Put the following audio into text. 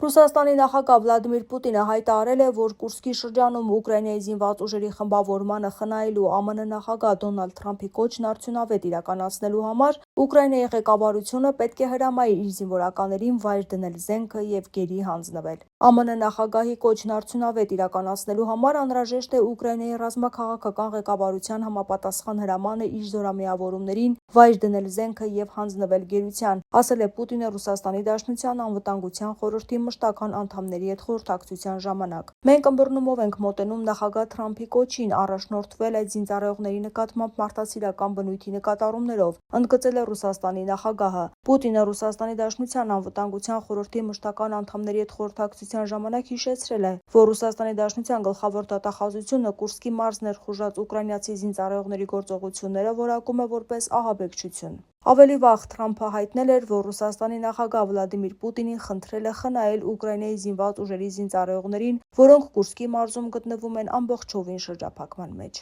Ռուսաստանի նախագահ Վլադիմիր Պուտինը հայտարարել է, որ Կուրսկի շրջանում Ուկրաինայի զինված ուժերի խմբավորմանը խնայելու ԱՄՆ նախագահ Դոնալդ Թրամփի կոչն արդյունավետ իրականացնելու համար Ուկրաինայի ղեկավարությունը պետք է հրամայի իր զինվորականներին վայր դնել զենքը եւ գերի հանձնվել։ ԱՄՆ նախագահի կոչն արդյունավետ իրականացնելու համար անհրաժեշտ է Ուկրաինայի ռազմաքաղաքական ղեկավարության համապատասխան հրամանը իր զորամիավորումներին վայր դնել զենքը եւ հանձնվել գերության, ասել է Պուտինը Ռուսաստանի Դաշնության անվտանգության խորհրդի մշտական անդամների հետ խորհրդակցության ժամանակ։ Մենք ըմբռնումով ենք մոտենում նախագահ Թրամփի կոչին, առաջնորդվել այդ զինծառայողների նկատմամբ մարդասիրական բնույթի նկատառումներով, ընդգծել է Ռուսաստանի նախագահը։ Պուտինը Ռուսաստանի Դաշնության անվտանգության խորհրդի մշտական անդամների հետ խորհրդակցության ժամանակ հիշեցրել է, որ Ռուսաստանի Դաշնության գլխավոր դատախազությունը Կուրսկի մարզ ներխուժած ուկրաինացի զինծառայողների գործողությունները որակում է որպես ահաբեկչություն։ Ավելի վաղ Թրամփը հայտնել էր, որ Ռուսաստանի նախագահ Վլադիմիր Պուտինին խնդրել է խնայել Ուկրաինայի զինված ուժերի զինծառայողներին, որոնք Կուրսկի մարզում գտնվում են ամբողջովին շրջափակման մեջ։